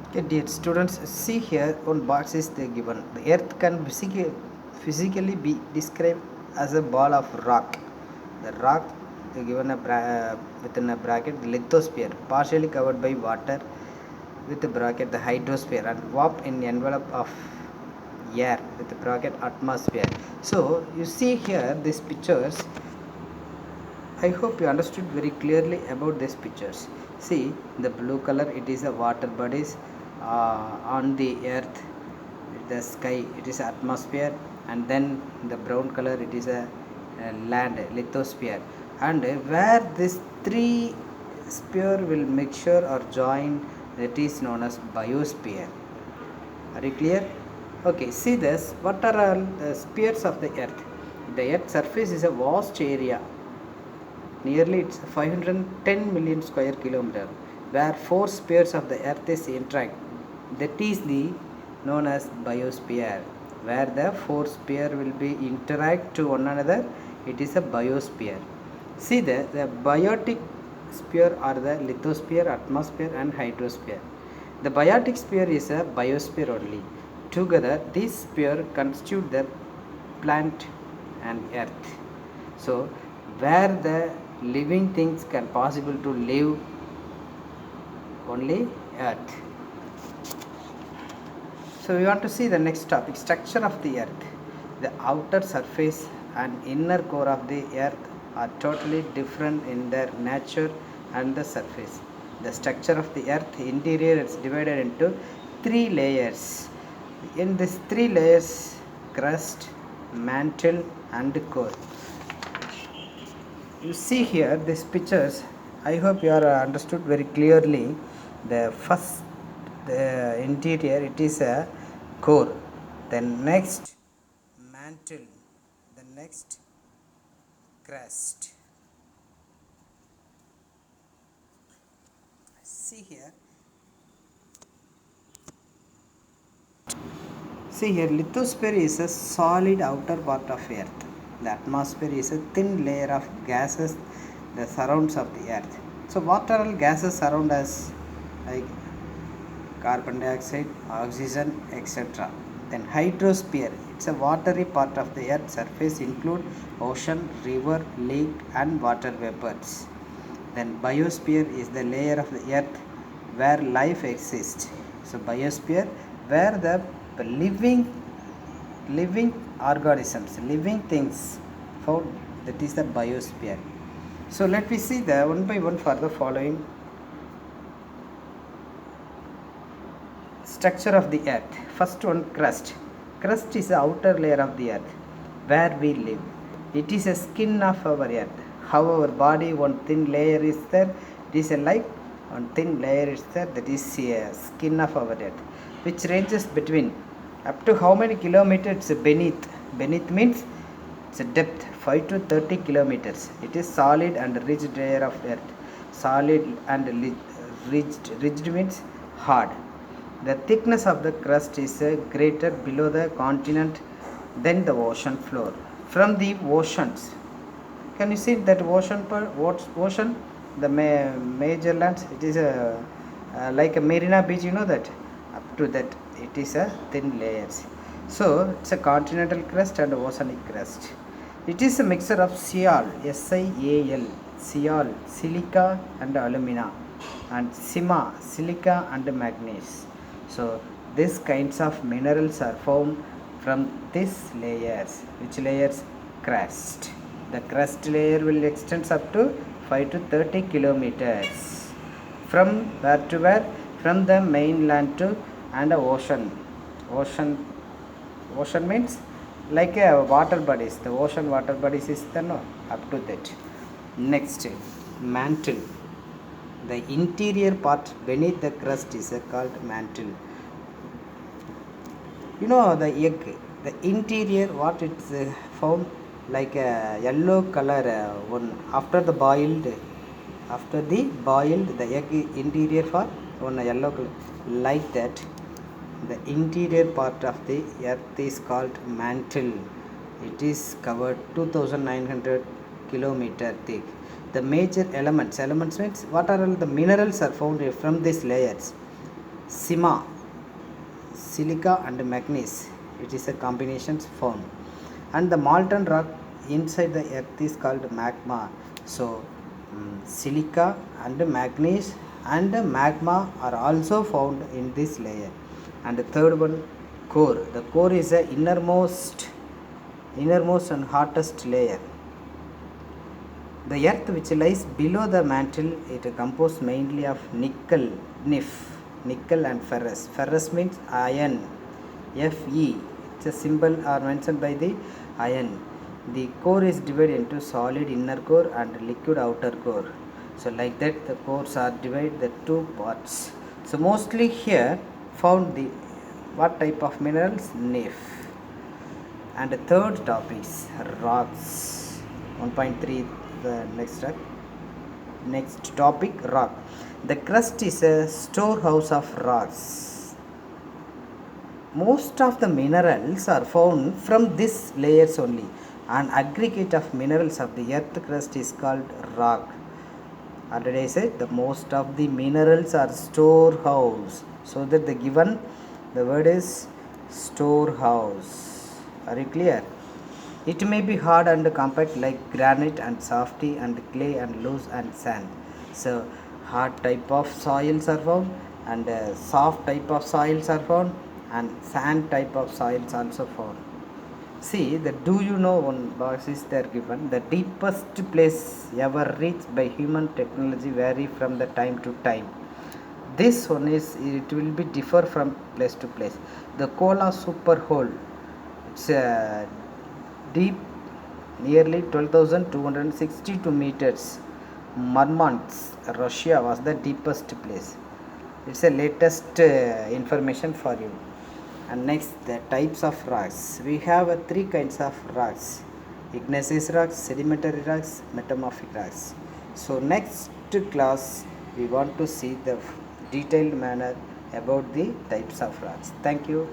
Okay, dear students, see here one box is the given. The earth can physically be described as a ball of rock. The rock given within a bracket the lithosphere, partially covered by water with the bracket the hydrosphere, and warped in the envelope of air with the bracket atmosphere. So you see here these pictures. I hope you understood very clearly about these pictures. See, the blue color, it is a water bodies on the earth, the sky, it is atmosphere, and then the brown color, it is a land, lithosphere. And where this three sphere will mixture or join, that is known as biosphere. Are you clear? Okay, see this. What are all the spheres of the earth? The earth's surface is a vast area, nearly it's 510 million square kilometer, where four spheres of the earth is interact. That is the known as biosphere. Where the four sphere will be interact to one another, it is a biosphere. See the biotic sphere are the lithosphere, atmosphere and hydrosphere. The biotic sphere is a biosphere only. Together these sphere constitute the plant and earth. So where the living things can possible to live, only earth. So we want to see the next topic, structure of the earth. The outer surface and inner core of the earth are totally different in their nature and the surface. The structure of the earth interior is divided into three layers. In these three layers, crust, mantle and core. You see here these pictures, I hope you are understood very clearly. The first, the interior, it is a core, then next mantle, the next crust. See here, lithosphere is a solid outer part of earth. The atmosphere is a thin layer of gases that surrounds of the earth. So what are all gases surround us, like carbon dioxide, oxygen, etc. Then hydrosphere, it's a watery part of the earth's surface, include ocean, river, lake and water vapors. Then biosphere is the layer of the earth where life exists. So biosphere, where the living organisms, living things found, that is the biosphere. So let me see the one by one for the following structure of the earth. First one, crust. Crust is the outer layer of the earth where we live. It is a skin of our earth. How our body, one thin layer is there, it is a like one thin layer is there, that is a skin of our earth, which ranges between up to how many kilometers beneath. Beneath means it's a depth 5 to 30 kilometers. It is solid and rigid layer of earth. Solid and rigid means hard. The thickness of the crust is greater below the continent than the ocean floor. From the oceans, can you see that ocean? Ocean, the major lands, it is like a Marina Beach, you know that. Up to that, it is a thin layers. So it's a continental crust and oceanic crust. It is a mixture of sial, SiAl, sial, silica and alumina, and sima, silica and manganese. So these kinds of minerals are found from these layers. Which layers? Crust. The crust layer will extend up to 5 to 30 kilometers. From where to where? From the mainland to and the ocean. Ocean means like a water bodies. The ocean water bodies is the no up to that. Next, mantle. The interior part beneath the crust is called mantle. You know the egg, the interior, what it's found like a yellow color one after the boiled, the egg interior for one yellow color, like that. The interior part of the earth is called mantle. It is covered 2900 kilometer thick. The major elements means what are all the minerals are found from these layers. Sima, silica and manganese. It is a combination found. And the molten rock inside the earth is called magma. So silica and manganese and magma are also found in this layer. And the third one, core. The core is the innermost and hottest layer. The earth which lies below the mantle, it composed mainly of nickel, nickel and ferrous. Ferrous means iron, Fe. It's a symbol are mentioned by the iron. The core is divided into solid inner core and liquid outer core. So like that the cores are divided the two parts. So mostly here found the what type of minerals? Nif. And the third topic is rocks. 1.3 the next topic, rock. The crust is a storehouse of rocks. Most of the minerals are found from these layers only. An aggregate of minerals of the earth crust is called rock. Already I said the most of the minerals are storehouse. So that the word is storehouse. Are you clear? It may be hard and compact like granite and softy and clay and loose and sand. So hard type of soils are found and soft type of soils are found and sand type of soils also found. See, do you know one box is there given? The deepest place ever reached by human technology vary from the time to time. This one is, it will be differ from place to place. The Kola super hole, it's deep nearly 12,262 meters. Murmansk, Russia was the deepest place. It's a latest information for you. And next, the types of rocks. We have three kinds of rocks: igneous rocks, sedimentary rocks, metamorphic rocks. So next class we want to see the detailed manner about the types of rocks. Thank you.